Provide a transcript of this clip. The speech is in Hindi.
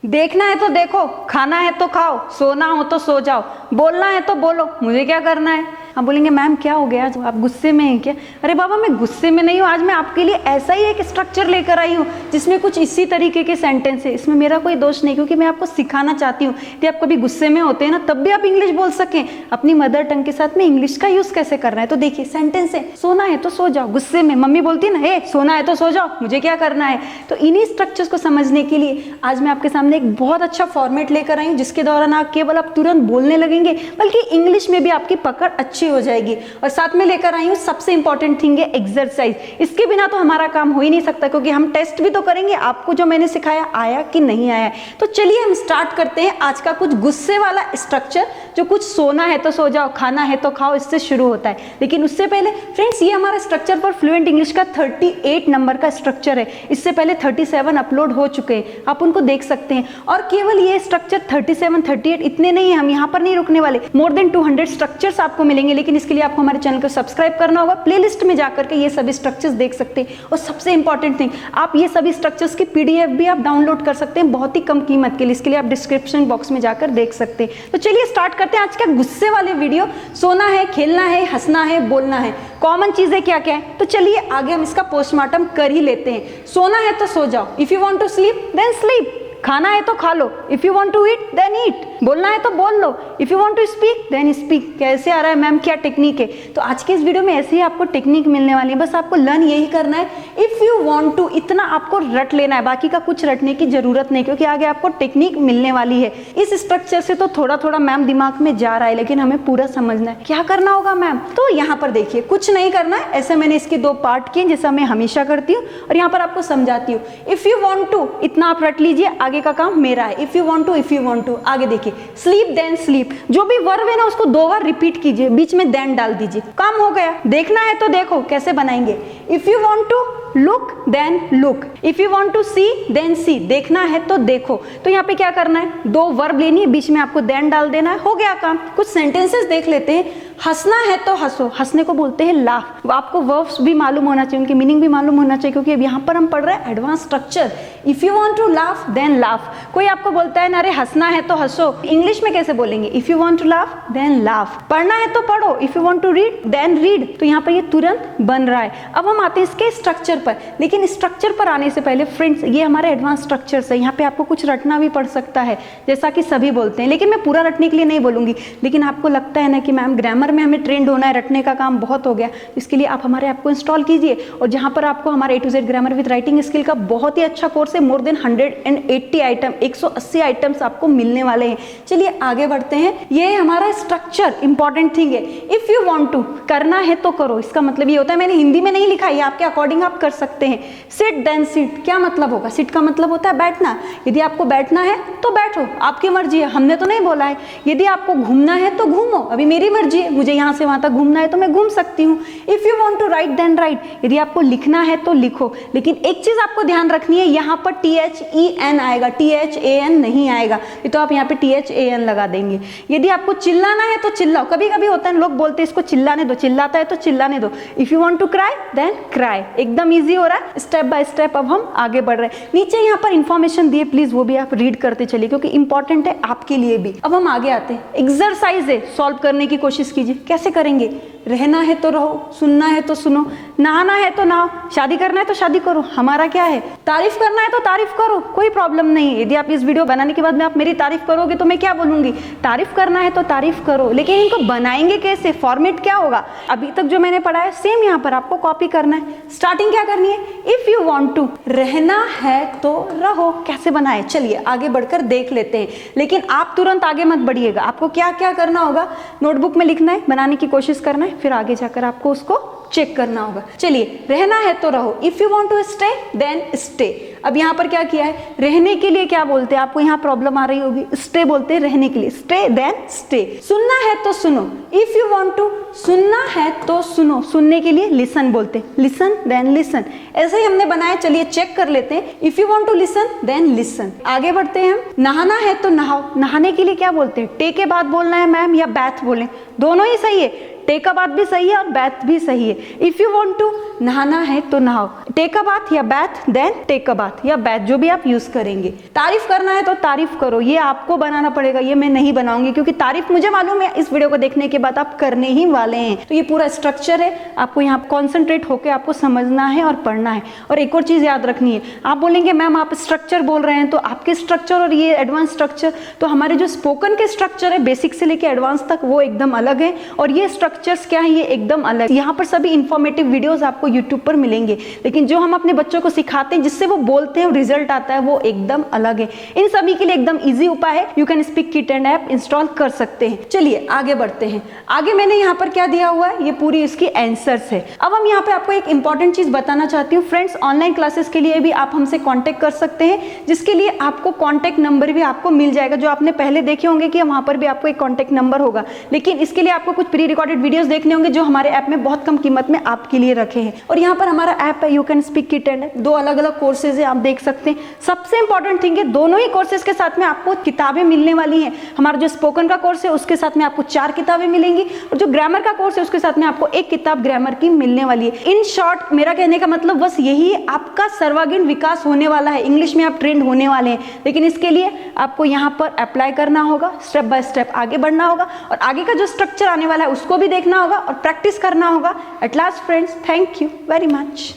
देखना है तो देखो, खाना है तो खाओ, सोना हो तो सो जाओ, बोलना है तो बोलो, मुझे क्या करना है। आप बोलेंगे मैम क्या हो गया, आप गुस्से में हैं क्या? अरे बाबा मैं गुस्से में नहीं हूँ, आज मैं आपके लिए ऐसा ही एक स्ट्रक्चर लेकर आई हूँ जिसमें कुछ इसी तरीके के सेंटेंस है। इसमें मेरा कोई दोष नहीं, क्योंकि मैं आपको सिखाना चाहती हूँ कि आप कभी गुस्से में होते हैं ना, तब भी आप इंग्लिश बोल सकें। अपनी मदर टंग के साथ में इंग्लिश का यूज कैसे करना है, तो देखिए सेंटेंस है, सोना है तो सो जाओ। गुस्से में मम्मी बोलती है ना, हे सोना है तो सो जाओ, मुझे क्या करना है। तो इन्हीं स्ट्रक्चर्स को समझने के लिए आज मैं आपके सामने एक बहुत अच्छा फॉर्मेट लेकर आई हूँ, जिसके दौरान आप केवल आप तुरंत बोलने लगेंगे, बल्कि इंग्लिश में भी आपकी पकड़ अच्छी हो जाएगी। और साथ में लेकर आई हूँ सबसे इंपॉर्टेंट थिंग है एक्सरसाइज। इसके बिना तो हमारा काम हो ही नहीं सकता, क्योंकि हम टेस्ट भी तो करेंगे आपको जो मैंने सिखाया आया कि नहीं आया। तो चलिए हम स्टार्ट करते हैं आज का कुछ गुस्से वाला स्ट्रक्चर, जो कुछ सोना है तो सो जाओ, खाना है तो खाओ, इससे शुरू होता है। लेकिन उससे पहले फ्रेंड्स, ये हमारा स्ट्रक्चर पर फ्लुएंट इंग्लिश का 38 नंबर का स्ट्रक्चर है। इससे पहले 37 अपलोड हो चुके हैं, आप उनको देख सकते हैं। और केवल ये स्ट्रक्चर 37, 38 इतने नहीं है, हम यहाँ पर नहीं रुकने वाले। मोर देन 200 स्ट्रक्चर्स आपको मिलेंगे, लेकिन इसके लिए आपको हमारे चैनल को सब्सक्राइब करना होगा। प्लेलिस्ट में जाकर के ये सभी स्ट्रक्चर्स देख सकते हैं। और सबसे इंपॉर्टेंट थिंग, आप ये सभी स्ट्रक्चर्स की पीडीएफ भी आप डाउनलोड कर सकते हैं बहुत ही कम कीमत के लिए। इसके लिए आप डिस्क्रिप्शन बॉक्स में जाकर देख सकते हैं। तो चलिए स्टार्ट करते हैं आज का गुस्से वाले वीडियो। सोना है, खेलना है, हंसना है, बोलना है, कॉमन चीजें क्या क्या है। तो चलिए आगे हम इसका पोस्टमार्टम कर ही लेते हैं। सोना है तो सो जाओ, if you want to sleep then sleep. खाना है तो खा लो, if you want to eat then eat. बोलना है तो बोल लो, if you want to speak then speak. कैसे आ रहा है मैम, क्या टेक्निक है? तो आज के इस वीडियो में ऐसे ही आपको टेक्निक मिलने वाली है। बस आपको लर्न यही करना है, इफ यू वांट टू, इतना आपको रट लेना है, बाकी का कुछ रटने की जरूरत नहीं, क्योंकि आगे आपको टेक्निक मिलने वाली है। इस स्ट्रक्चर से तो थोड़ा थोड़ा मैम दिमाग में जा रहा है, लेकिन हमें पूरा समझना है। क्या करना होगा मैम? तो यहाँ पर देखिए, कुछ नहीं करना है। ऐसे मैंने इसके 2 पार्ट किए, जैसा मैं हमेशा करती हूँ, और यहाँ पर आपको समझाती हूँ। इफ यू वांट टू, इतना आप रट लीजिए, आगे का काम मेरा है। इफ यू वांट टू, आगे देखिए, स्लीप देन स्लीप। जो भी वर्ब है ना, उसको 2 बार रिपीट कीजिए, बीच में देन डाल दीजिए, काम हो गया। देखना है तो देखो, कैसे बनाएंगे? If you want to look then look, if you want to see then see. देखना है तो देखो। तो यहाँ पे क्या करना है, 2 वर्ब लेनी है, बीच में आपको देन डाल देना है, हो गया काम। कुछ सेंटेंसेस देख लेते हैं। हंसना है तो हंसो, हंसने को बोलते हैं लाफ। आपको वर्ब्स भी मालूम होना चाहिए, उनकी मीनिंग भी मालूम होना चाहिए, क्योंकि अब यहाँ पर हम पढ़ रहे हैं advance structure. If you want to laugh then laugh. कोई आपको बोलता है ना, अरे हंसना है तो हंसो, इंग्लिश में कैसे बोलेंगे? If you want to laugh then laugh. पढ़ना है तो पढ़ो, if you want to read then read. तो यहाँ पर ये तुरंत बन रहा है। अब हम आते हैं इसके स्ट्रक्चर पर, लेकिन स्ट्रक्चर पर आने से पहले फ्रेंड्स, ये हमारे एडवांस स्ट्रक्चर्स है। यहाँ पे आपको कुछ रटना भी पड़ सकता है, जैसा कि सभी बोलते हैं, लेकिन मैं पूरा रटने के लिए नहीं बोलूंगी। लेकिन आपको लगता है ना कि मैम ग्रामर में हमें ट्रेंड होना है, रटने का काम बहुत हो गया, इसके लिए आप हमारे ऐप को इंस्टॉल कीजिए। और जहाँ पर आपको हमारा A to Z grammar with writing skill का बहुत ही अच्छा कोर्स है। मोर देन 180 आइटम, 180 आइटम्स आपको मिलने वाले हैं। चलिए आगे बढ़ते हैं। ये हमारा स्ट्रक्चर इंपॉर्टेंट थिंग है। इफ यू वांट टू, करना है तो करो, इसका मतलब ये होता है, मैंने हिंदी में नहीं लिखा है, आपके अकॉर्डिंग आप कर सकते हैं। सिट देन सिट, क्या मतलब होगा? सिट का मतलब होता है बैठना। यदि आपको बैठना है तो बैठो, आपकी मर्जी है, हमने तो नहीं बोला है। यदि आपको घूमना है तो घूमो, अभी मेरी मर्जी है, मुझे यहाँ से वहां तक घूमना है तो मैं घूम सकती हूँ। If you want to write then write, यदि आपको लिखना है तो लिखो। लेकिन एक चीज आपको ध्यान रखनी है, यहाँ पर THEN आएगा, THAN नहीं आएगा, तो आप यहाँ पे THAN लगा देंगे। यदि आपको चिल्लाना है तो चिल्लाओ। कभी कभी होता है लोग बोलते हैं इसको चिल्लाने दो, चिल्लाता है तो चिल्लाने दो। If you want to cry then cry. एकदम ईजी हो रहा है, स्टेप बाय स्टेप अब हम आगे बढ़ रहे हैं। नीचे यहाँ पर इंफॉर्मेशन दिए, प्लीज वो भी आप रीड करते चलिए, क्योंकि इंपॉर्टेंट है आपके लिए भी। अब हम आगे आते हैं। एक्सरसाइज है, सॉल्व करने की कोशिश कीजिए। कैसे करेंगे? रहना है तो रहो, सुनना है तो सुनो, नहाना है तो नहाओ, शादी करना है तो शादी करो, हमारा क्या है? तारीफ करना है तो तारीफ करो, कोई प्रॉब्लम नहीं है। यदि आप इस वीडियो बनाने के बाद में आप मेरी तारीफ करोगे तो मैं क्या बोलूंगी? तारीफ करना है तो तारीफ करो। लेकिन इनको बनाएंगे कैसे? फॉर्मेट क्या होगा? अभी तक जो मैंने पढ़ा है सेम यहाँ पर आपको कॉपी करना है। स्टार्टिंग क्या करनी है? इफ यू वांट टू, रहना है तो रहो। कैसे बनाए? चलिए आगे बढ़कर देख लेते हैं। लेकिन आप तुरंत आगे मत बढ़िएगा, आपको क्या क्या करना होगा नोटबुक में लिखना है, बनाने की कोशिश करना है, फिर आगे जाकर आपको उसको चेक करना होगा। चलिए, रहना है तो रहो, if you want to stay then stay. अब यहाँ पर क्या किया है? रहने के लिए क्या बोलते हैं? आपको यहाँ प्रॉब्लम आ रही होगी, स्टे बोलते हैं रहने के लिए, स्टे देन स्टे। सुनना है तो सुनो, इफ यू वांट टू, सुनना है तो सुनो, सुनने के लिए लिसन बोलते हैं, लिसन देन लिसन। ऐसे ही हमने बनाया, चलिए चेक कर लेते हैं। If you want to listen then listen. आगे बढ़ते हैं हम। नहाना है तो नहाओ, नहाने के लिए क्या बोलते हैं? टे के बाद बोलना है मैम या बैथ बोलें? दोनों ही सही है, टे का बात भी सही है और बैथ भी सही है। इफ यू वांट टू, नहाना है तो नहाओ। टेक अ बाथ या बैथ, देन टेक अ बाथ या बैथ, जो भी आप यूज करेंगे। तारीफ करना है तो तारीफ करो, ये आपको बनाना पड़ेगा, ये मैं नहीं बनाऊंगी, क्योंकि तारीफ मुझे मालूम है इस वीडियो को देखने के बाद आप करने ही वाले हैं। तो ये पूरा स्ट्रक्चर है, आपको यहाँ कॉन्सेंट्रेट होकर आपको समझना है और पढ़ना है। और एक और चीज याद रखनी है, आप बोलेंगे मैम आप स्ट्रक्चर बोल रहे हैं, तो आपके स्ट्रक्चर और ये एडवांस स्ट्रक्चर, तो हमारे जो स्पोकन के स्ट्रक्चर है बेसिक से लेके एडवांस तक वो एकदम अलग है, और ये स्ट्रक्चर्स क्या है ये एकदम अलग। यहाँ पर सभी इंफॉर्मेटिव वीडियोस आपको यूट्यूब पर मिलेंगे, लेकिन जो हम अपने बच्चों को सिखाते हैं जिससे वो बोलते हैं और रिजल्ट आता है वो एकदम अलग है। इन सभी के लिए एकदम ईजी उपाय है, you can speak kit and app install कर सकते हैं। चलिए आगे बढ़ते हैं। आगे मैंने यहाँ पर क्या दिया हुआ है, ये पूरी इसकी आंसर्स है। अब हम यहाँ पे आपको एक इंपॉर्टेंट चीज बताना चाहती हूँ फ्रेंड्स, ऑनलाइन क्लासेस के लिए भी आप हमसे कांटेक्ट कर सकते हैं, जिसके लिए आपको कांटेक्ट नंबर भी आपको मिल जाएगा, जो आपने पहले देखे होंगे कि वहां पर भी आपको एक कांटेक्ट नंबर होगा। लेकिन इसके लिए आपको कुछ प्री रिकॉर्डेड वीडियोस देखने होंगे जो हमारे ऐप में बहुत कम कीमत में आपके लिए रखे हैं। और यहाँ पर हमारा ऐप है you can speak kit and, दो अलग अलग कोर्सेज है, आप देख सकते हैं। सबसे इंपॉर्टेंट थिंग है दोनों ही कोर्सेज के साथ में आपको किताबें मिलने वाली हैं। हमारा जो स्पोकन का कोर्स है उसके साथ में आपको 4 किताबें मिलेंगी, और जो ग्रामर का कोर्स है उसके साथ में आपको 1 किताब ग्रामर की मिलने वाली है। इन शॉर्ट मेरा कहने का मतलब बस यही है, आपका सर्वांगीण विकास होने वाला है, इंग्लिश में आप ट्रेंड होने वाले हैं। लेकिन इसके लिए आपको यहाँ पर अप्लाई करना होगा, स्टेप बाय स्टेप आगे बढ़ना होगा, और आगे का जो स्ट्रक्चर आने वाला है उसको भी देखना होगा और प्रैक्टिस करना होगा। At last friends, thank you very much.